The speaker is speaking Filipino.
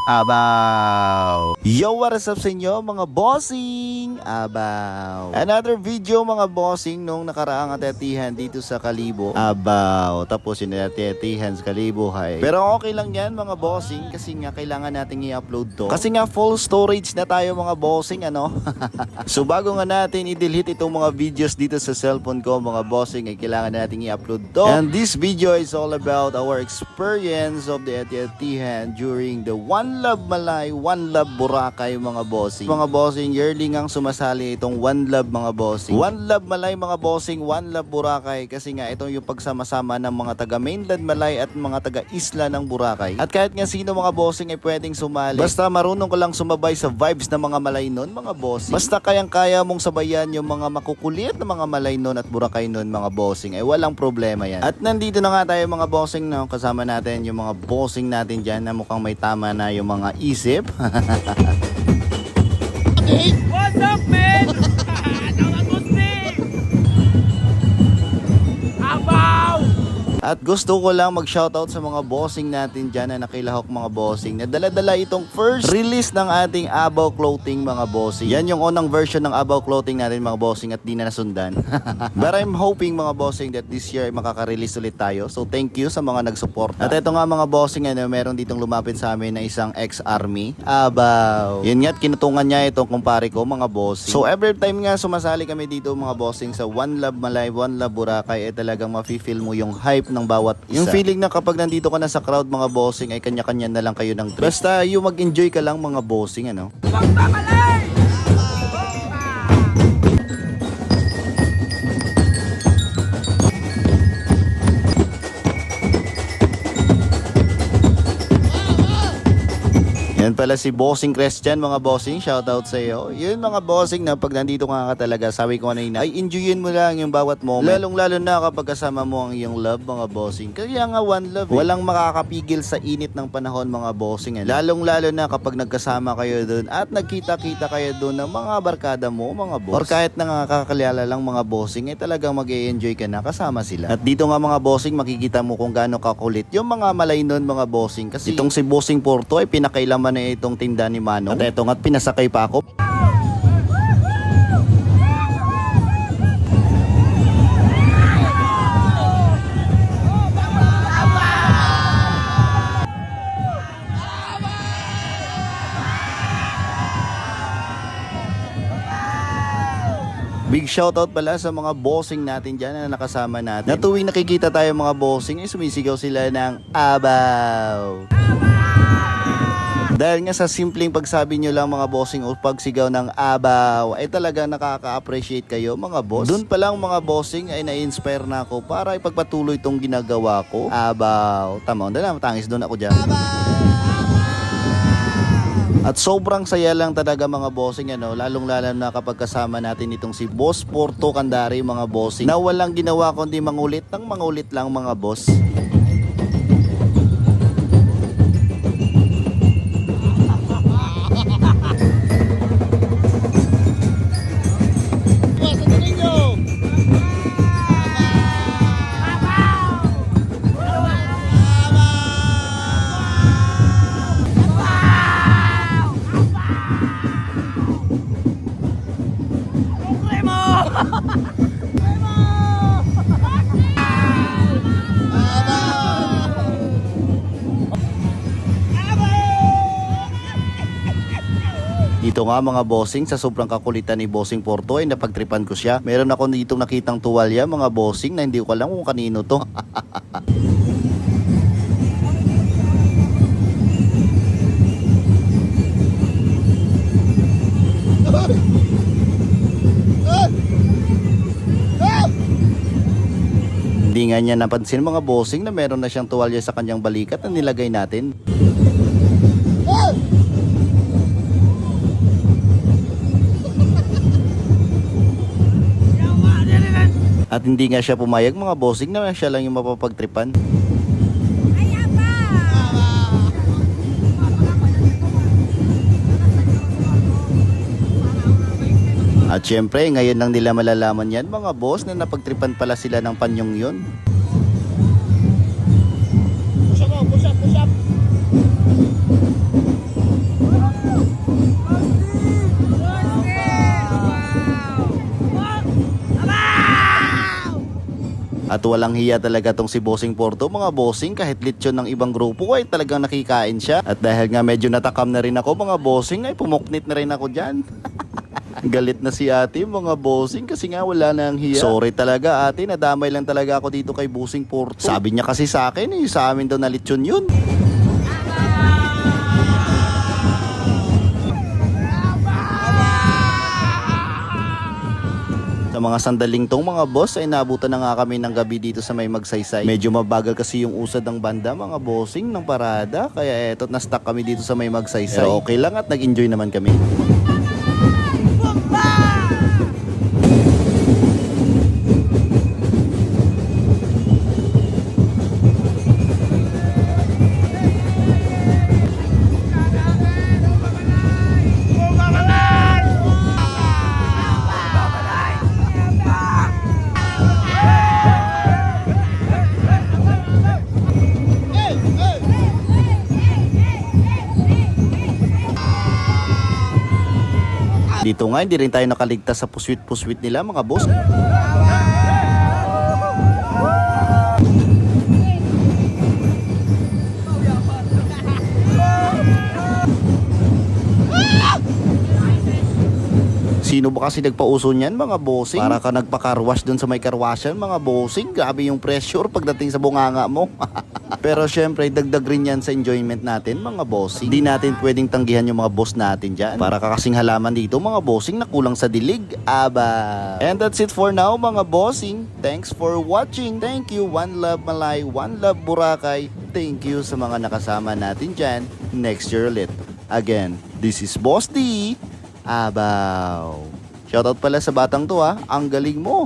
Abaw! Yo, what is up sa inyo mga bossing? Abaw! Another video mga bossing nung nakaraang atetihan dito sa Kalibo. Abaw! Tapos yung atetihan sa Kalibo hay. Pero okay lang yan mga bossing kasi nga kailangan nating i-upload to. Kasi nga full storage na tayo mga bossing ano. So bago nga natin i-delete itong mga videos dito sa cellphone ko mga bossing ay kailangan nating i-upload to. And this video is all about our experience of the atetihan during the One Love Malay, One Love Boracay mga bossing. Mga bossing, yearly ngang sumasali itong One Love mga bossing. One Love Malay mga bossing, One Love Boracay kasi nga ito yung pagsama-sama ng mga taga mainland Malay at mga taga isla ng Boracay. At kahit nga sino mga bossing ay pwedeng sumali. Basta marunong ko lang sumabay sa vibes ng mga Malay nun mga bossing. Basta kayang-kaya mong sabayan yung mga makukulit na mga Malay nun at Boracay nun mga bossing ay walang problema yan. At nandito na nga tayo mga bossing no, kasama natin yung mga bossing natin dyan na mukhang may tama na yung mga isip. What's up, man? Shoutout Muslim! Abaw! At gusto ko lang mag-shoutout sa mga bossing natin dyan na nakilahok mga bossing na dala-dala itong first release ng ating Abaw Clothing mga bossing. Yan yung unang version ng Abaw Clothing natin mga bossing at di na nasundan. But I'm hoping mga bossing that this year ay makaka-release ulit tayo. So thank you sa mga nag-support. At ito nga mga bossing, meron ditong lumapit sa amin na isang ex-army. Abaw! Yun nga't kinutungan niya itong kumpare ko mga bossing. So every time nga sumasali kami dito mga bossing sa One Love Malay, One Love Boracay ay talagang mafe-feel mo yung hype ng bawat isa. Yung feeling na kapag nandito ka na sa crowd mga bossing ay kanya-kanya na lang kayo ng trip. Basta yung mag-enjoy ka lang mga bossing ano. Bomba Malay! Yan pala si Bossing Christian mga bossing, shoutout sa iyo. Yun mga bossing na pag nandito ka talaga, sabi ko kanina, ay enjoyin mo lang yung bawat moment. Lalong lalo na kapag kasama mo ang iyong love mga bossing. Kaya nga one love walang makakapigil sa init ng panahon mga bossing. Lalong lalo na kapag nagkasama kayo doon at nagkita-kita kayo doon ng mga barkada mo mga boss. Or kahit nakakakalala lang mga bossing ay talagang mag-e-enjoy ka na kasama sila. At dito nga mga bossing makikita mo kung gaano kakulit yung mga Malay nun mga bossing. Kasi itong si Bossing Porto ay pinakailaman na itong tinda ni Manong. At eto nga't pinasakay pa ako. Big shoutout pala sa mga bossing natin dyan na nakasama natin. Na tuwing nakikita tayo mga bossing ay sumisigaw sila ng Abaw! Dahil nga sa simpleng pagsabi nyo lang mga bossing o pagsigaw ng abaw ay talagang nakaka-appreciate kayo mga boss. Doon pa lang mga bossing ay na-inspire na ako para ipagpatuloy itong ginagawa ko. Abaw. Tama, na matangis doon ako dyan. At sobrang saya lang talaga mga bossing ano, lalong lalo na kapag kasama natin itong si Boss Porto Candari mga bossing na walang ginawa kundi mangulit ng mangulit lang mga boss. Dito nga mga bossing, sa sobrang kakulitan ni Bossing Porto ay napagtripan ko siya. Meron ako dito nakitang tuwalya mga bossing na hindi ko alam kung kanino to. Hindi nga niya napansin mga bossing na meron na siyang tuwalya sa kanyang balikat na nilagay natin. At hindi nga siya pumayag mga bossing na siya lang yung mapapagtripan. At syempre, ngayon lang nila malalaman yan mga boss na napagtripan pala sila ng panyong yun. Push up, push up, push up. At walang hiya talaga tong si Bossing Porto mga bossing, kahit lechon ng ibang grupo ay talagang nakikain siya. At dahil nga medyo natakam na rin ako mga bossing ay pumuknit na rin ako dyan. Galit na si ate mga bossing kasi nga wala nang hiya. Sorry talaga ate, nadamay lang talaga ako dito kay Bossing Porto. Sabi niya kasi sa akin sa amin daw na lechon yun. Sa mga sandaling tong mga boss ay naabutan na nga kami ng gabi dito sa may Magsaysay. Medyo mabagal kasi yung usad ng banda mga bossing ng parada, kaya eto na-stuck kami dito sa may Magsaysay. Pero okay lang at nag-enjoy naman kami. Dito nga, hindi rin tayo nakaligtas sa puswit-puswit nila mga boss. Sino ba kasi nagpauso niyan mga bossing? Para ka nagpa-carwash dun sa may carwashan mga bossing. Grabe yung pressure pagdating sa bunganga mo. Pero syempre, dagdag rin yan sa enjoyment natin mga bossing. Hindi natin pwedeng tanggihan yung mga boss natin dyan. Para kakasing halaman dito mga bossing na kulang sa dilig. Aba! And that's it for now mga bossing. Thanks for watching. Thank you One Love Malay, One Love Boracay. Thank you sa mga nakasama natin dyan. Next year ulit. Again, this is Boss D. Abaw. Shoutout pala sa batang to ang galing mo.